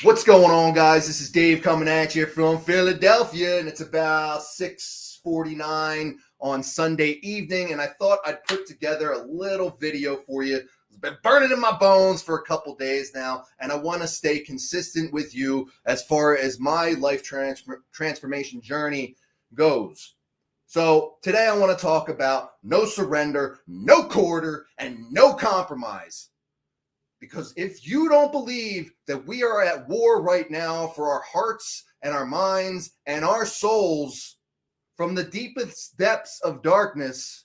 What's going on, guys? This is Dave coming at you from Philadelphia, and it's about 6:49 on Sunday evening, and I thought I'd put together a little video for you. It's been burning in my bones for a couple days now, and I want to stay consistent with you as far as my life transformation journey goes. So today I want to talk about no surrender, no quarter, and no compromise. Because if you don't believe that we are at war right now for our hearts and our minds and our souls from the deepest depths of darkness,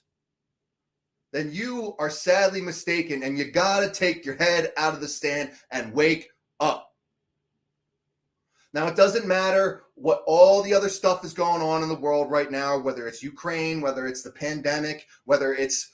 then you are sadly mistaken, and you got to take your head out of the sand and wake up. Now, it doesn't matter what all the other stuff is going on in the world right now, whether it's Ukraine, whether it's the pandemic, whether it's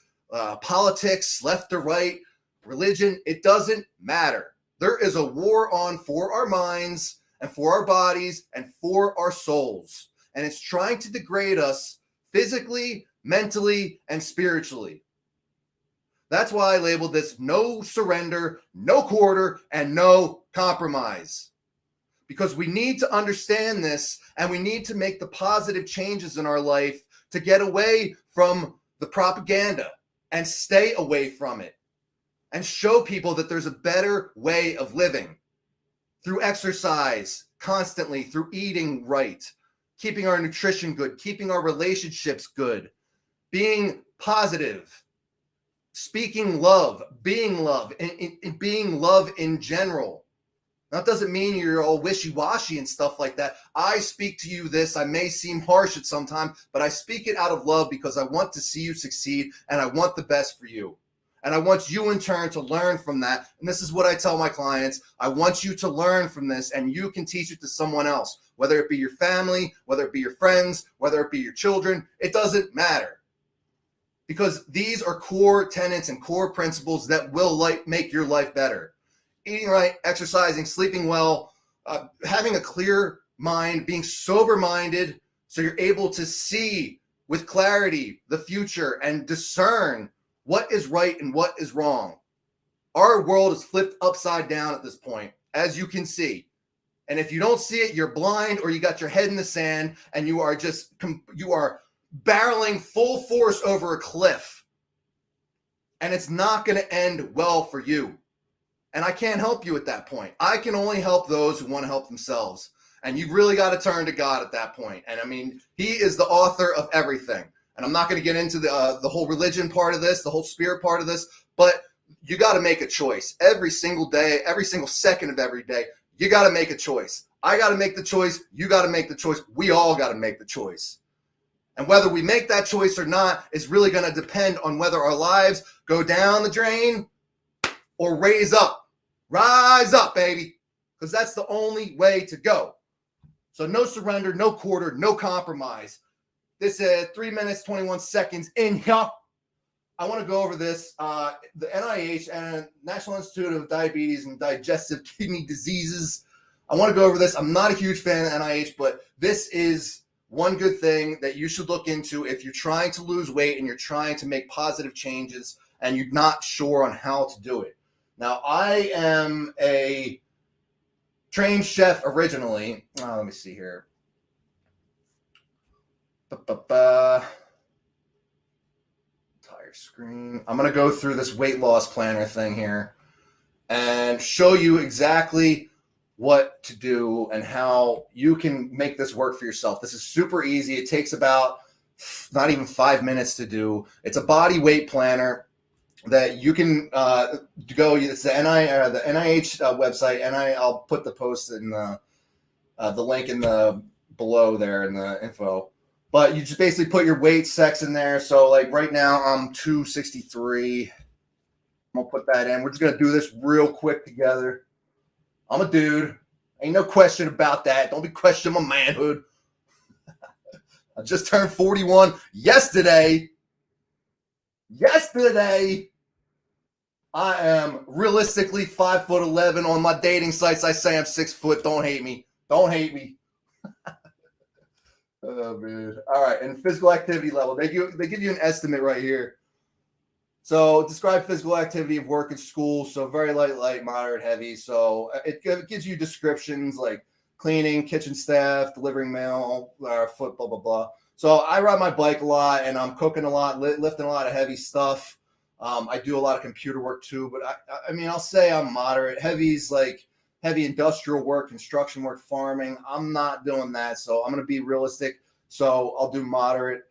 politics, left or right, religion, it doesn't matter. There is a war on for our minds and for our bodies and for our souls. And it's trying to degrade us physically, mentally, and spiritually. That's why I labeled this no surrender, no quarter, and no compromise. Because we need to understand this, and we need to make the positive changes in our life to get away from the propaganda and stay away from it. And show people that there's a better way of living through exercise constantly, through eating right, keeping our nutrition good, keeping our relationships good, being positive, speaking love, being love, and being love in general. That doesn't mean you're all wishy-washy and stuff like that. I speak to you this. I may seem harsh at some time, but I speak it out of love because I want to see you succeed and I want the best for you. And I want you in turn to learn from that. And this is what I tell my clients. I want you to learn from this, and you can teach it to someone else, whether it be your family, whether it be your friends, whether it be your children. It doesn't matter. Because these are core tenets and core principles that will make your life better. Eating right, exercising, sleeping well, having a clear mind, being sober-minded so you're able to see with clarity the future and discern what is right and what is wrong. Our world is flipped upside down at this point, as you can see. And if you don't see it, you're blind, or you got your head in the sand and you are barreling full force over a cliff. And it's not going to end well for you. And I can't help you at that point. I can only help those who want to help themselves. And you've really got to turn to God at that point. And I mean, He is the author of everything. And I'm not going to get into the whole religion part of this, the whole spirit part of this, but you got to make a choice every single day, every single second of every day. You got to make a choice. I got to make the choice. You got to make the choice. We all got to make the choice. And whether we make that choice or not is really going to depend on whether our lives go down the drain or raise up. Rise up, baby, because that's the only way to go. So no surrender, no quarter, no compromise. This is 3 minutes, 21 seconds in here. I want to go over this. The NIH and National Institute of Diabetes and Digestive Kidney Diseases. I want to go over this. I'm not a huge fan of NIH, but this is one good thing that you should look into if you're trying to lose weight and you're trying to make positive changes and you're not sure on how to do it. Now, I am a trained chef originally. Let me see here. Entire screen. I'm going to go through this weight loss planner thing here and show you exactly what to do and how you can make this work for yourself. This is super easy. It takes about not even 5 minutes to do. It's a body weight planner that you can go. It's the NIH website, and I'll put the post in the link in the below there in the info. But you just basically put your weight, sex in there. So like right now I'm 263. I'm gonna put that in. We're just gonna do this real quick together. I'm a dude. Ain't no question about that. Don't be questioning my manhood. I just turned 41 yesterday. I am realistically 5'11" on my dating sites. I say I'm 6 foot. Don't hate me. Oh man! All right, and physical activity level. They give you an estimate right here. So describe physical activity of work at school. So very light, moderate, heavy. So it gives you descriptions like cleaning, kitchen staff, delivering mail, foot, blah, blah, blah. So I ride my bike a lot and I'm cooking a lot, lifting a lot of heavy stuff. I do a lot of computer work too, but I mean, I'll say I'm moderate. Heavy's like heavy industrial work, construction work, farming. I'm not doing that. So I'm going to be realistic. So I'll do moderate.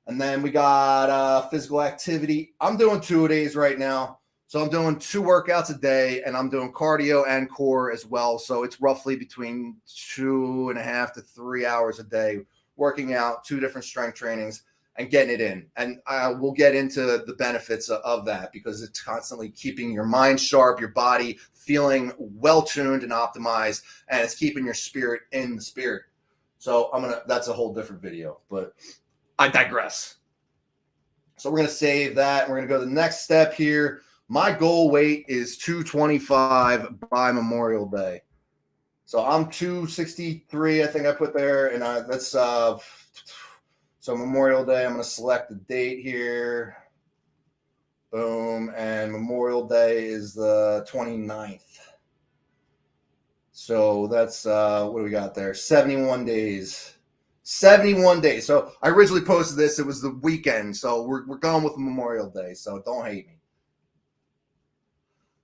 And then we got physical activity. I'm doing 2-a-days right now. So I'm doing 2 workouts a day and I'm doing cardio and core as well. So it's roughly between 2.5 to 3 hours a day working out, 2 different strength trainings and getting it in. And we'll get into the benefits of that because it's constantly keeping your mind sharp, your body feeling well-tuned and optimized, and it's keeping your spirit in the spirit. So that's a whole different video, but I digress. So we're going to save that. We're going to go to the next step here. My goal weight is 225 by Memorial Day. So I'm 263, I think I put there. And that's so Memorial Day. I'm going to select the date here. Boom. And Memorial Day is the 29th. So that's what do we got there? 71 days. 71 days. So I originally posted this. It was the weekend. So we're going with Memorial Day. So don't hate me.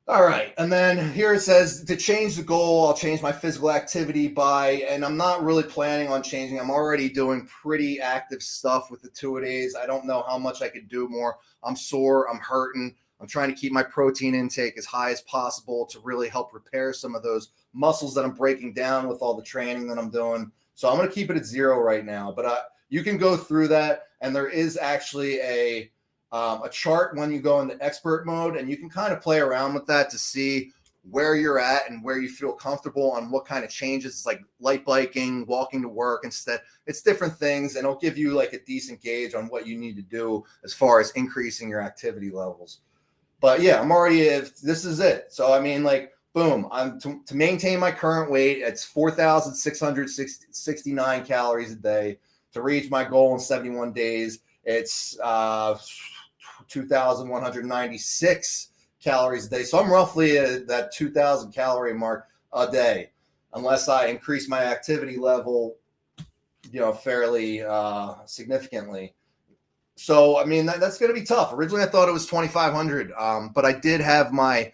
All right. And then here it says to change the goal, I'll change my physical activity by, and I'm not really planning on changing. I'm already doing pretty active stuff with the 2-a-days. I don't know how much I could do more. I'm sore. I'm hurting. I'm trying to keep my protein intake as high as possible to really help repair some of those muscles that I'm breaking down with all the training that I'm doing. So I'm going to keep it at 0 right now, but you can go through that. And there is actually a chart when you go into expert mode, and you can kind of play around with that to see where you're at and where you feel comfortable on what kind of changes. It's like light biking, walking to work instead. It's different things, and it'll give you like a decent gauge on what you need to do as far as increasing your activity levels. But yeah, I'm already, this is it. So I mean, like, boom, I'm to maintain my current weight, it's 4,669 calories a day. To reach my goal in 71 days, it's 2,196 calories a day. So I'm roughly at that 2,000 calorie mark a day, unless I increase my activity level, fairly significantly. So, I mean, that's going to be tough. Originally, I thought it was 2,500, but I did have my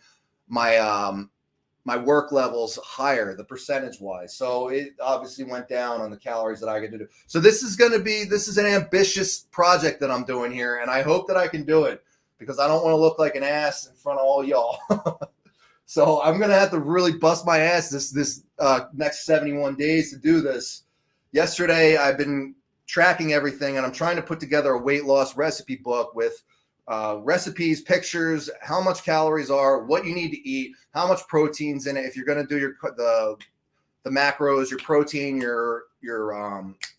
work levels higher, the percentage wise. So it obviously went down on the calories that I could do. So this is an ambitious project that I'm doing here. And I hope that I can do it because I don't want to look like an ass in front of all y'all. So I'm going to have to really bust my ass this next 71 days to do this. Yesterday, I've been tracking everything and I'm trying to put together a weight loss recipe book with recipes, pictures, how much calories are, what you need to eat, how much protein's in it. If you're going to do the macros, your protein, your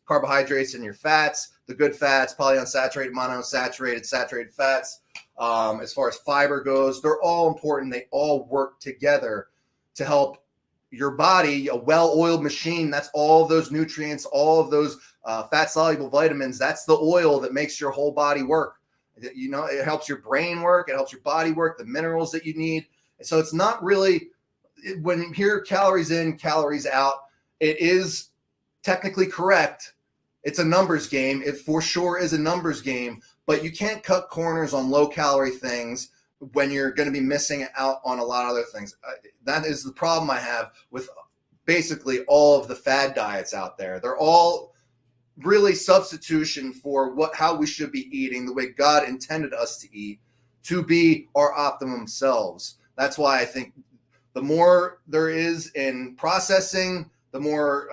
carbohydrates, and your fats, the good fats, polyunsaturated, monounsaturated, saturated fats. As far as fiber goes, they're all important. They all work together to help your body, a well-oiled machine. That's all of those nutrients, all of those fat-soluble vitamins. That's the oil that makes your whole body work. It helps your brain work. It helps your body work, the minerals that you need. So it's not really, when you hear calories in, calories out, it is technically correct. It's a numbers game. It for sure is a numbers game, but you can't cut corners on low-calorie things when you're going to be missing out on a lot of other things. That is the problem I have with basically all of the fad diets out there. They're all really substitution for how we should be eating, the way God intended us to eat, to be our optimum selves. That's why I think the more there is in processing, the more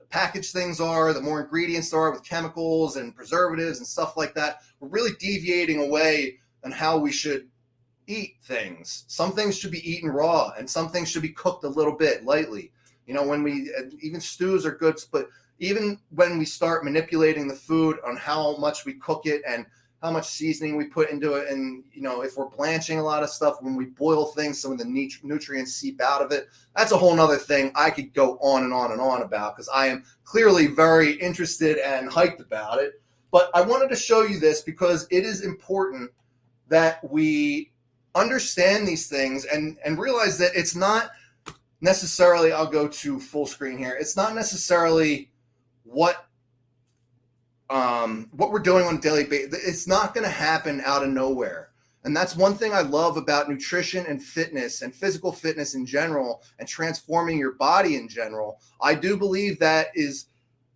packaged things are, the more ingredients there are with chemicals and preservatives and stuff like that. We're really deviating away on how we should eat things. Some things should be eaten raw, and some things should be cooked a little bit lightly. Even stews are good, but even when we start manipulating the food on how much we cook it and how much seasoning we put into it, and if we're blanching a lot of stuff, when we boil things, some of the nutrients seep out of it. That's a whole nother thing I could go on and on and on about, because I am clearly very interested and hyped about it. But I wanted to show you this because it is important that we understand these things and realize that it's not necessarily, I'll go to full screen here. It's not necessarily what we're doing on a daily basis. It's not going to happen out of nowhere. And that's one thing I love about nutrition and fitness and physical fitness in general and transforming your body in general. I do believe that is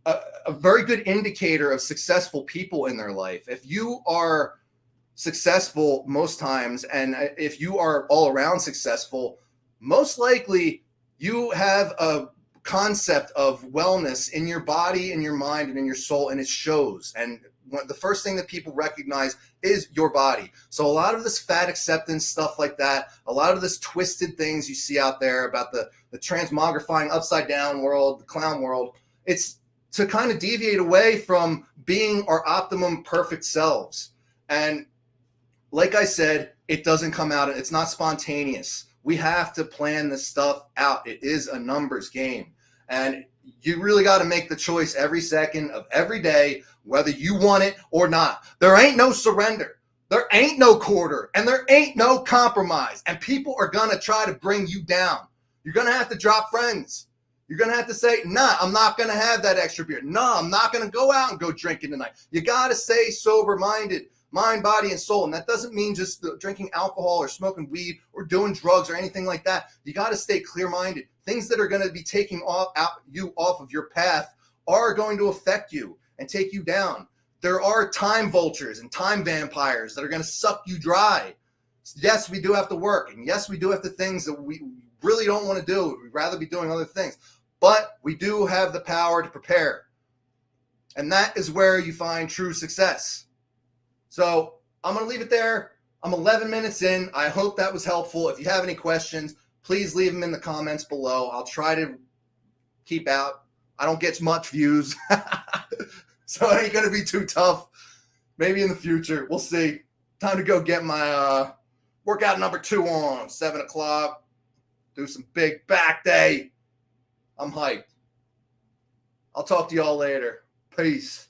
a very good indicator of successful people in their life. If you are successful most times, and if you are all around successful, most likely you have a concept of wellness in your body, in your mind, and in your soul, and it shows. And the first thing that people recognize is your body. So a lot of this fat acceptance stuff like that, a lot of this twisted things you see out there about the transmogrifying upside down world, the clown world, it's to kind of deviate away from being our optimum perfect selves. And like I said, it doesn't come out, it's not spontaneous. We have to plan this stuff out. It is a numbers game. And you really got to make the choice every second of every day, whether you want it or not. There ain't no surrender. There ain't no quarter, and there ain't no compromise. And people are going to try to bring you down. You're going to have to drop friends. You're going to have to say, nah, I'm not going to have that extra beer. No, I'm not going to go out and go drinking tonight. You got to stay sober-minded, mind, body, and soul. And that doesn't mean just drinking alcohol or smoking weed or doing drugs or anything like that. You got to stay clear-minded. Things that are going to be taking you off of your path are going to affect you and take you down. There are time vultures and time vampires that are going to suck you dry. Yes, we do have to work. And yes, we do have the things that we really don't want to do. We'd rather be doing other things. But we do have the power to prepare. And that is where you find true success. So I'm going to leave it there. I'm 11 minutes in. I hope that was helpful. If you have any questions, please leave them in the comments below. I'll try to keep out. I don't get much views. So it ain't going to be too tough. Maybe in the future. We'll see. Time to go get my workout number 2 on. 7 o'clock. Do some big back day. I'm hyped. I'll talk to y'all later. Peace.